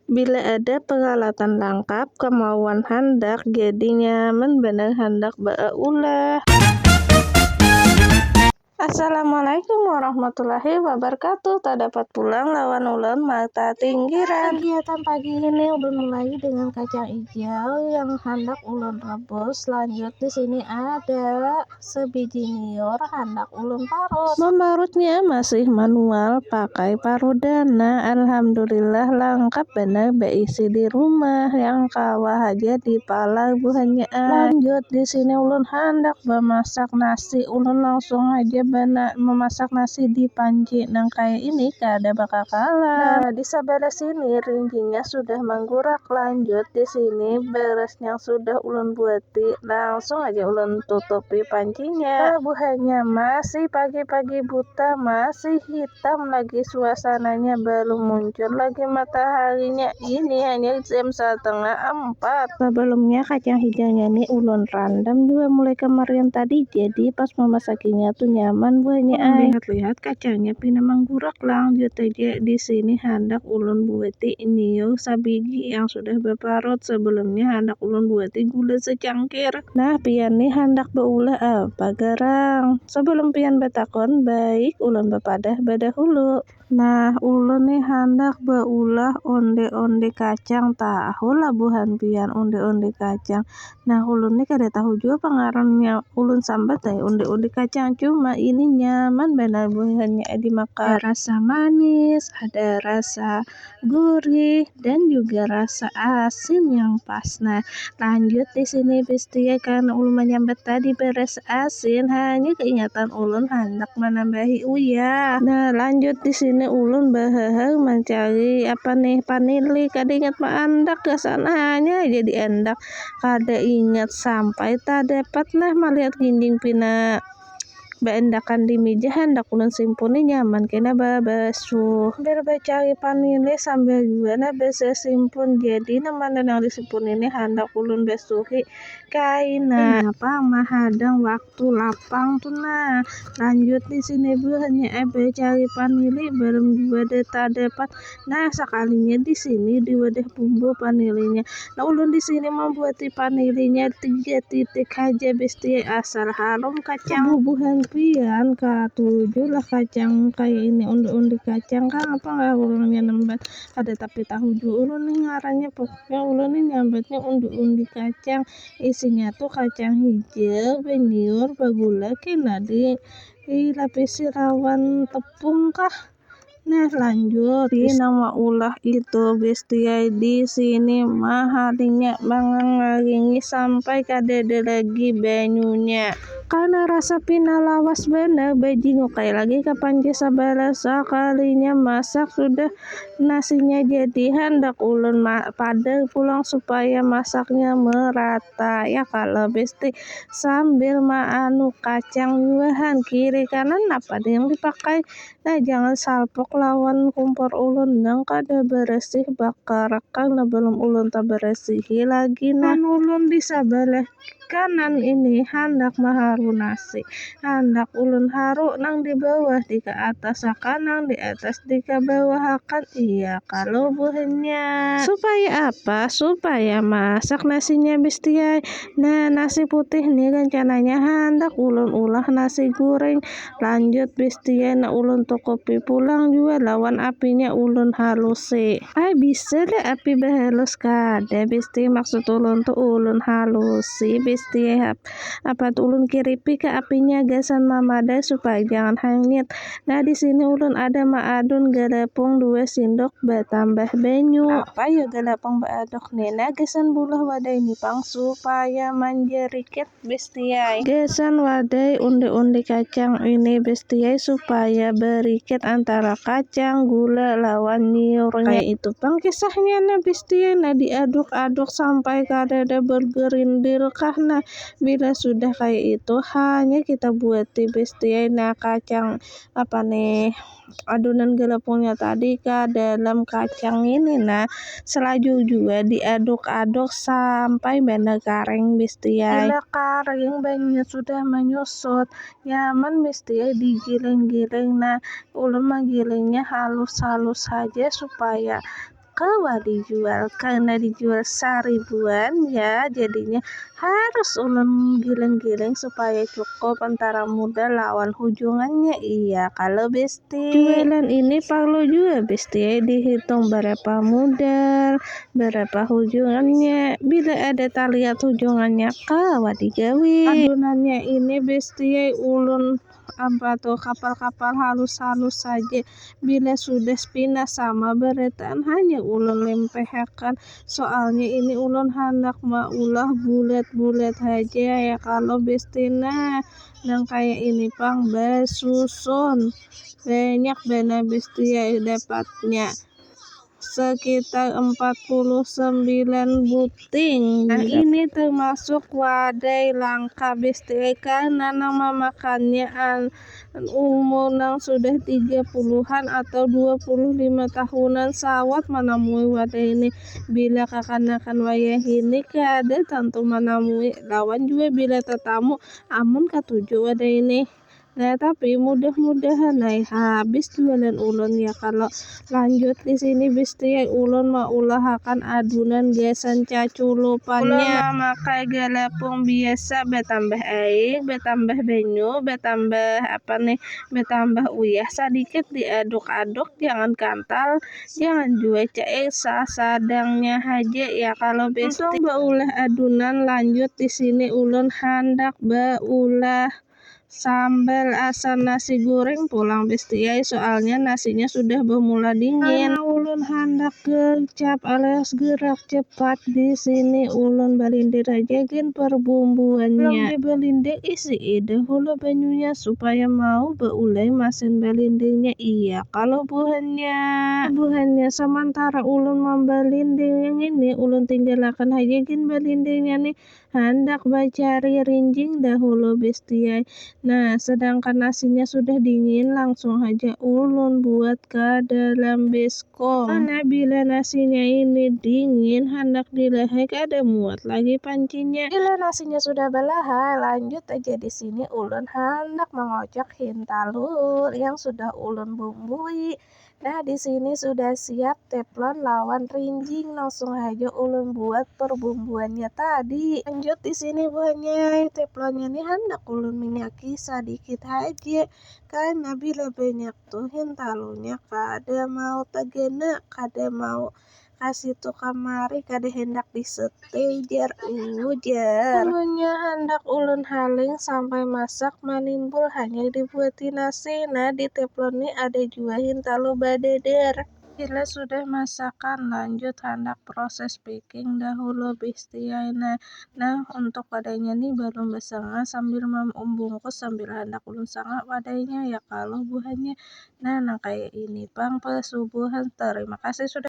Bila ada peralatan lengkap, kemauan hendak jadi nyaman bener hendak berulah. Assalamualaikum warahmatullahi wabarakatuh. Tak dapat pulang lawan ulun mata tinggiran. Kegiatan pagi ini ulun mulai dengan kacang hijau yang hendak ulun rebus. Lanjut di sini ada sebiji nior hendak ulun parut. Memparutnya masih manual pakai parudana. Alhamdulillah lengkap benar beisi di rumah yang kawah aja di pala buahnya. Lanjut di sini ulun hendak memasak nasi. Ulun langsung aja memasak nasi di panci. Nah kayak ini kada bakal kalah. Nah di sebelah sini rincinya sudah menggurak. Lanjut di sini beres yang sudah ulun buati. Langsung aja ulun tutupi pancinya. Buahnya masih pagi-pagi buta, masih hitam lagi suasananya, belum muncul lagi mataharinya. Ini hanya jam 3:30. Sebelumnya kacang hijaunya nih ulun randam juga mulai kemarin tadi. Jadi pas memasakinya tuh nyaman buahnya. Lihat-lihat kacangnya pina menggurak. Lanjut aja di sini hendak ulun buati niu sabiji yang sudah berparut. Sebelumnya hendak ulun buati gula secangkir. Nah pian nih hendak beulah apa garang. Sebelum pian betakon baik ulun bepadah bedahulu. Nah ulun nih hendak beulah onde-onde kacang. Tahu lah buhan pian onde-onde kacang. Nah ulun nih kada tahu juga pengarannya ulun sambat onde-onde kacang. Cuma ini nyaman benar buahnya dimakan. Ada rasa manis, ada rasa gurih dan juga rasa asin yang pas. Nah lanjut di sini bestia karena ulun menyambat tadi beres asin, hanya keingatan ulun hendak menambahi uyah. Nah lanjut di sini ulun bahahar mencari panili. Kada ingat maandak kesananya jadi endak. Kada ingat sampai tak dapat melihat ginjing pina beendakan di meja hendak ulun simpuni nyaman kena babasuh. Berbacari panili sambil juga besa simpun. Jadi mana yang disimpun ini hendak ulun basuhi kain. Apa mahadang waktu lapang tuh nah. Lanjut di sini buahnya cari panili belum juga tak dapat. Nah sekalinya di sini di wadah bumbu panilinya. Nah ulun di sini membuati panilinya 3 titik aja bestia asal harum kacang bubuhan pian katujuh lah kacang kayak ini undi-undi kacang kan apa nggak ulunnya nembat ada tapi tahu juga ulun nih ngarannya pokoknya ulun nih nyambatnya undi-undi kacang isinya tuh kacang hijau beniur bagula kena dilapisi lawan tepung kah. Nah lanjut di nama ulah itu bestia di sini mahalinya mengaringi sampai kadada lagi banyunya. Karena rasa pina lawas bener bajingo kayak lagi kapan sabala sekalinya masak sudah nasinya jadi hendak ulun pada pulang supaya masaknya merata ya kalau besti sambil maanu kacang buahan kiri kanan apa yang dipakai. Nah jangan salpok lawan kumpor ulun nang kada beresih bakar karena belum ulun tak beresihi lagi. Nah ulun di sebelah kanan ini hendak maharu nasi. Hendak ulun haru nang di bawah di ke atas kanan di atas di ke bawah akan iya kalau buahnya. Supaya apa? Supaya masak nasinya bestia. Nah nasi putih nih rencananya hendak ulun ulah nasi goreng. Lanjut bestia na ulun tokopi pulang juga lawan apinya ulun halusi. Bisa deh api bahalus kada bestia maksud ulun tuh ulun halusi bestia apa tuh ulun kiripi ke apinya gasan mamada supaya jangan hanyut. Nah di sini ulun ada maadun galapung 2 sendok bertambah banyu. Apa ya galapung beaduk nih nah gasan bulah wadai nipang supaya manjeriket bestia. Gasan wadai undi-undi kacang ini bestia supaya beriket antara kacang gula lawan niurnya. Kayak itu pang kisahnya nah bestia. Nah diaduk-aduk sampai kadada bergerindil kah. Nah bila sudah kayak itu hanya kita buati bestia nah kacang adonan galapungnya tadi ke dalam kacang ini. Nah selaju juga diaduk-aduk sampai benar kering bestia. Bila kering banyunya sudah menyusut nyaman bestia digiling-giling. Nah ulun menggilingnya halus-halus saja supaya kewa dijual karena dijual seribuan ya, jadinya harus ulun giling-giling supaya cukup antara muda lawan hujungannya. Iya kalau besti jualan ini perlu juga besti dihitung berapa modal berapa hujungannya. Bila ada taliat hujungannya kawa digawe adunannya ini besti ulun kapal-kapal halus-halus saja. Bila sudah pinas sama beretan hanya ulun lempehakan, soalnya ini ulun hendak maulah bulat-bulat aja ya kalau bestina yang kayak ini pang basusun banyak bena besti ya dapatnya sekitar 49 buting. Nah ini termasuk wadai langka besti karena nama makannya umur yang sudah 30-an atau 25 tahunan sawat manamui wadai ini. Bila kakanakan wayah ini kada tentu manamui lawan juga bila tetamu amun katuju wadai ini. Nah tapi mudah-mudahan habis jualan ulun ya kalau lanjut di sini besti ulun mau ulahakan adunan gasan caculupannya. Ulun memakai galepung biasa betambah air, betambah banyu, betambah uyah sedikit diaduk-aduk, jangan kental, jangan juga cair sadangnya aja ya kalau besti. Untuk baulah adunan lanjut di sini ulun hendak baulah sambal asam nasi goreng pulang besti soalnya nasinya sudah bermula dingin. Karena ulun hendak gercap alias gerak cepat di sini ulun balindir aja gen perbumbuannya. Belum dibalindir isi dahulu banyunya supaya mau beulai mesin balindirnya. Iya kalau buahnya sementara ulun membalindir yang ini ulun tinggalkan aja gen balindirnya nih hendak bacari rinjing dahulu besti. Nah, sedangkan nasinya sudah dingin, langsung aja ulun buat ke dalam baskom. Karena bila nasinya ini dingin, hendak dilahai ada muat lagi pancinya. Bila nasinya sudah belahai, lanjut aja di sini ulun hendak mengocok hintalur yang sudah ulun bumbui. Nah, di sini sudah siap teflon lawan rinjing, langsung aja ulun buat perbumbuannya tadi. Lanjut di sini buahnya teflonnya ini hendak ulun minyaki sedikit aja karena bila banyak tuh hintalurnya kada mau tegena, kada mau kasih tuh kamari, kada hendak disetejar ujar. Bumbunya hendak ulun haling sampai masak menimbul hanya dibuati nasi. Nah di teflon ini ada juga hintalur badeder. Bila sudah masakan lanjut hendak proses baking dahulu besti. Nah untuk wadahnya nih belum bersengah sambil membungkus sambil hendak ulun sangat wadahnya ya kalau buahnya. Nah kayak ini bang pesubuhan terima kasih sudah